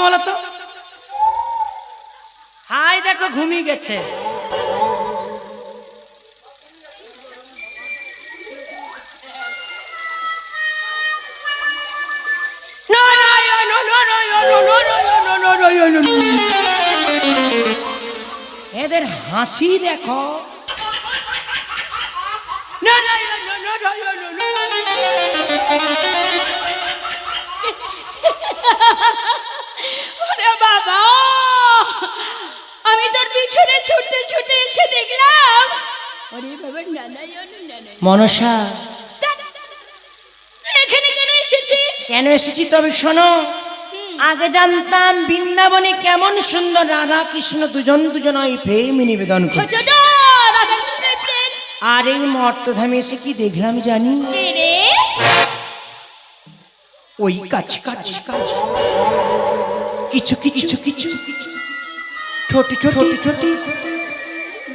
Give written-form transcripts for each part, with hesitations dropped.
বলো তো? হাই দেখো ঘুমিয়ে গেছে। এদের হাসি দেখো। বাবা, আমি তোর পিছনে ছুটতে ছুটে এসে দেখলাম মনসা এখানে কেন এসেছিস? কেন এসেছি তবে শোনো। আগে জানতাম বৃন্দাবনে কেমন সুন্দর রাধা কৃষ্ণ দুজন ওই প্রেম নিবেদন করছে। আর এই মর্তধামে এসে কি দেখলাম জানি? ওই কাজ কিছু ছোটি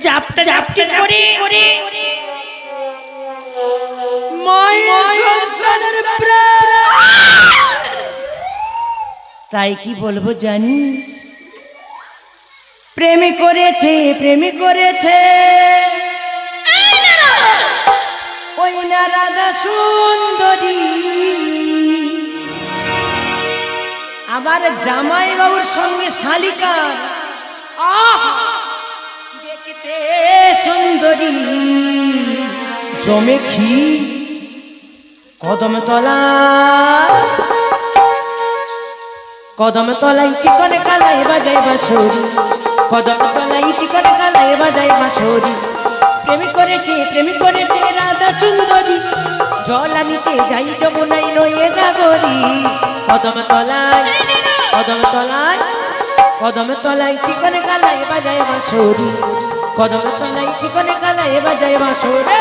জাপটা করে তাই কি বলবো জানিস? প্রেমে করেছে ওই না রাধা সুন্দরী। আবার জামাই বাবুর সঙ্গে শালিকা দেখতে সুন্দরী। জমে খি কদম তলায় চিকনে কালায় বাজায় বাঁশরি। কদম তলায় চিকনে কালায় বাজায় বাঁশরি। প্রেমী করেছে রাধা সুন্দরী। জল আনিতে যাই যমুনাই নয়ে গাগরি। কদম তলায় চিকনে কালায় বাজায় বাঁশরি। কদম তলায় চিকনে কালায় বাজায় বাঁশরি।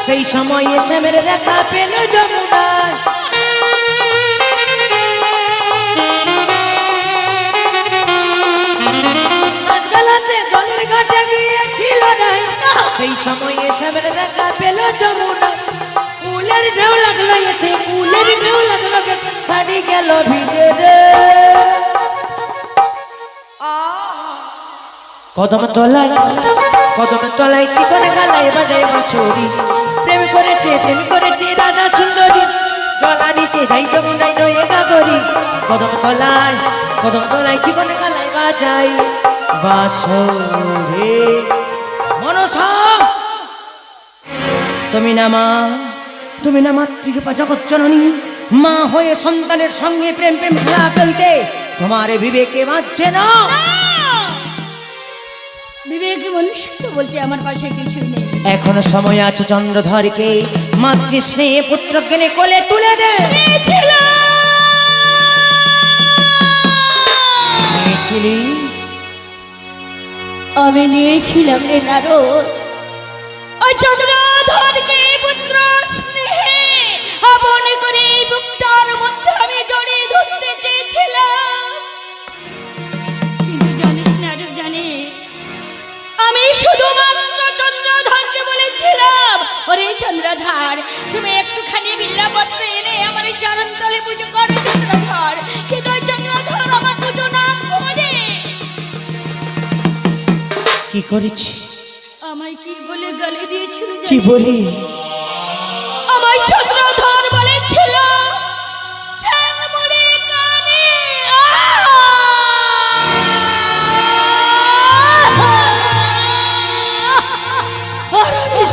সেই সময় এসে মেরে দেখা পেল যমুনায়। জলের ঘাটে গিয়েছিল নাই। সেই সময় এসে মেরে দেখা পেল যমুনায়। কুলের ঢেউ লাগলো ছাড়ি গেল ভিড়ে রে। কদম তলায় চিকনে কালায় বাজায় বাঁশরি। প্রেম করেছে রাধা সুন্দরী। জলা নিতে যাই যমুনাই নয়ে গাগরি। কদম তলায় চিকনে কালায় বাজায় বাঁশরি। মনসা তুমি না মাতৃরূপা জগৎ জননী। মা হয়ে সন্তানের সঙ্গে প্রেম খেলা খেলতে তোমার বিবেকে বাঁচছে না। বিবেকে মনুষ্য বলতে আমার পাশে কিছু নেই। এখনো সময় আছে চন্দ্রধরকে মাতৃস্নেহ পুত্র জ্ঞানে কোলে তুলে দে। আমি নিয়েছিলাম রে নারদ। ওই চন্দ্রধরকে পুত্র স্নেহে আপন করে এই বুকটার মধ্যে আমি জড়িয়ে ধরতে চেয়েছিলাম। কিন্তু জানিস আমি শুধুমাত্র চন্দ্রধরকে বলেছিলাম, ওরে চন্দ্রধর তুমি একটুখানি বিল্লাপত্র এনে আমার এই চরণতলে পুজো করো চন্দ্রধর। কিন্তু চন্দ্রধর আমার পুজো না করে কি করেছি? আমায় কি বলে গালি দিয়েছিল? কি বলি? আমায় চন্দ্রধর বলেছিল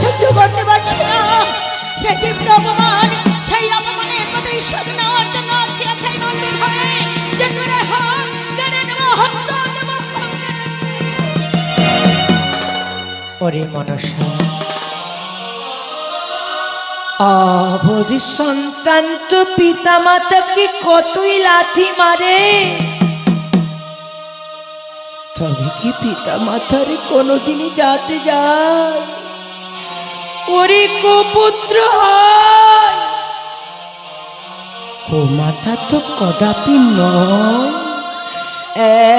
সহ্য করতে পারছি না। সেই তীব্র অপমান, সেই অপমানের প্রতিশোধ নেওয়ার জন্য আসিয়াছে নন্দীর ঘরে। যে করে হোক কেড়ে নেব হস্ত দেব। ওরে মনসা অবধি সন্তান তো পিতা মাতাকে কতই লাথি মারে। তবে কি পিতা মাতার কোনোদিনই যাতে যায়? ওরে কুপুত্র হয় ও মাথা তো কদাপি নয়।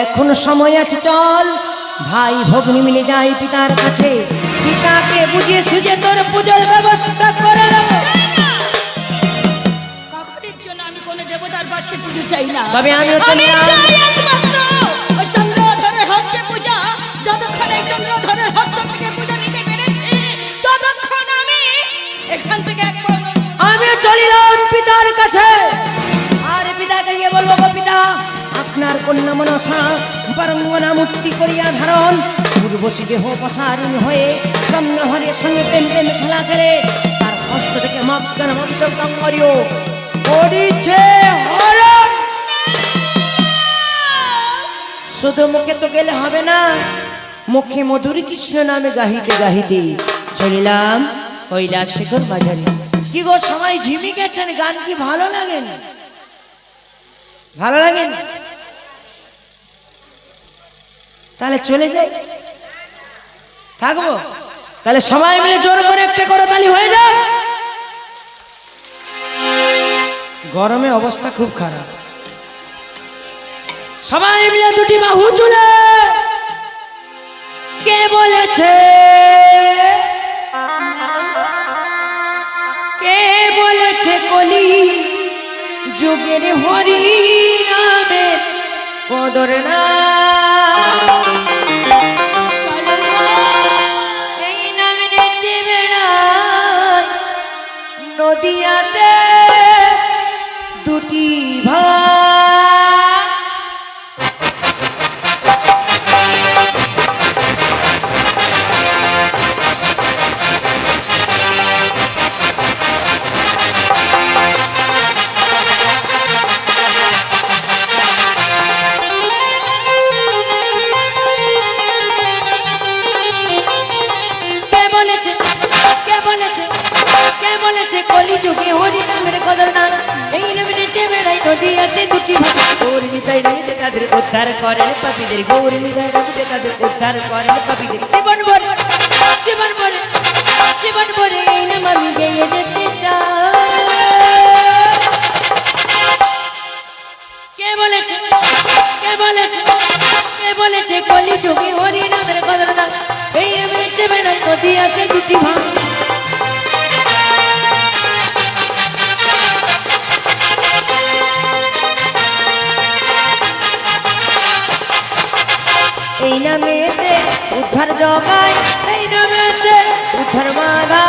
এখনো সময় আছে, চল ভাই ভগ্নি মিলে যাই পিতার কাছে, পিতাকে বুঝিয়ে সুঝে তোর পুজোর ব্যবস্থা করে দেবো। কখনের জন্য আমি কোনো দেবতার পাশে পুজো চাই না, তবে আমিও আমি চললাম। চাই একমাত্র ওই চন্দ্রধরের হস্তে পূজা। যতক্ষণ এই চন্দ্রধরের হস্ত থেকে পূজা নিতে পেরেছি, ততক্ষণ আমি এখান থেকে আমিও চলিলাম পিতার কাছে। আর পিতাকে গিয়ে বলবো, গো পিতা, আপনার কন্যা মনসা বরঙ্গনা মুক্তি করিয়া ধারণ পূর্বশী দেহ প্রসারিণী হয়ে চন্দ্রহরের সঙ্গে প্রেম প্রেম খেলা করে তার হস্ত থেকে মগ্ন মন্তব্য করিও। করিছে হরণ। শুধু মুখে তো গেলে হবে না, মুখে মধুর কৃষ্ণ নামে গাহিতে গাহিতে চলিলাম কৈলাস শেখর বাজারে। কি গো সবাই ঝিমি গেছেন, গান কি ভালো লাগেন? ভালো লাগেন? তাহলে চলে যাই, থাকবো? তাহলে সবাই মিলে জোর করে একটা করতালি হয়ে যায়। গরমে অবস্থা খুব খারাপ, সবাই মিলে দুটি বাহু তুলে কে বলেছে, কে বলেছে কলি যুগের হরি নামের কদর না। এই নামে নেচে বেড়ায় নদিয়াতে দুটি ভাই। কলি যুগে হরি নামের কদর না, এই নামে নেচে বেড়াই নদিয়াতে দুটি ভাই। গৌর নিতাই নামে তাদের উদ্ধার করেন পাপীদের, গৌর নিতাই নামে তাদের উদ্ধার করেন পাপীদের। জীবন ভরে জীবন ভরে জীবন ভরে এই নাম আমি গেয়ে যেতে চাই। কে বলেছে, কে বলেছে, কে বলেছে কলি যুগে হরি নামের কদর না, এই নামে নেচে বেড়াই নদিয়াতে দুটি ভাই। এই নামেতে উদ্ধার জগায়, এই নামেতে উদ্ধার মাগা।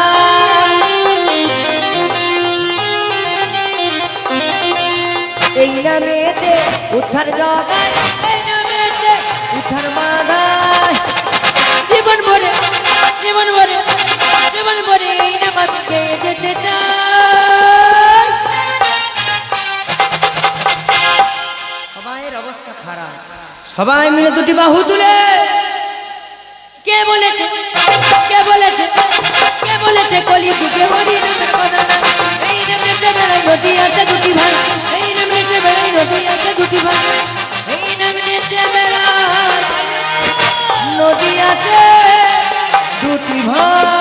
এই নামেতে উদ্ধার জগায়, এই নামেতে উদ্ধার মাগায়। জীবন ভরে জীবন ভরে জীবন ভরে এই নাম আমি গেয়ে যেতে চাই। সবাইয়ের অবস্থা খারাপ, সবাই মিলে দুটি বাহু তুলে কে বলেছে, কে বলেছে, কে বলেছে কলি যুগে হরি নামের কদর না, এই নাম নেচে বেড়াই নদিয়াতে দুটি ভাই। এই নাম নেচে বেড়াই নদিয়াতে দুটি ভাই। এই নাম নেচে বেড়াই নদিয়াতে দুটি ভাই।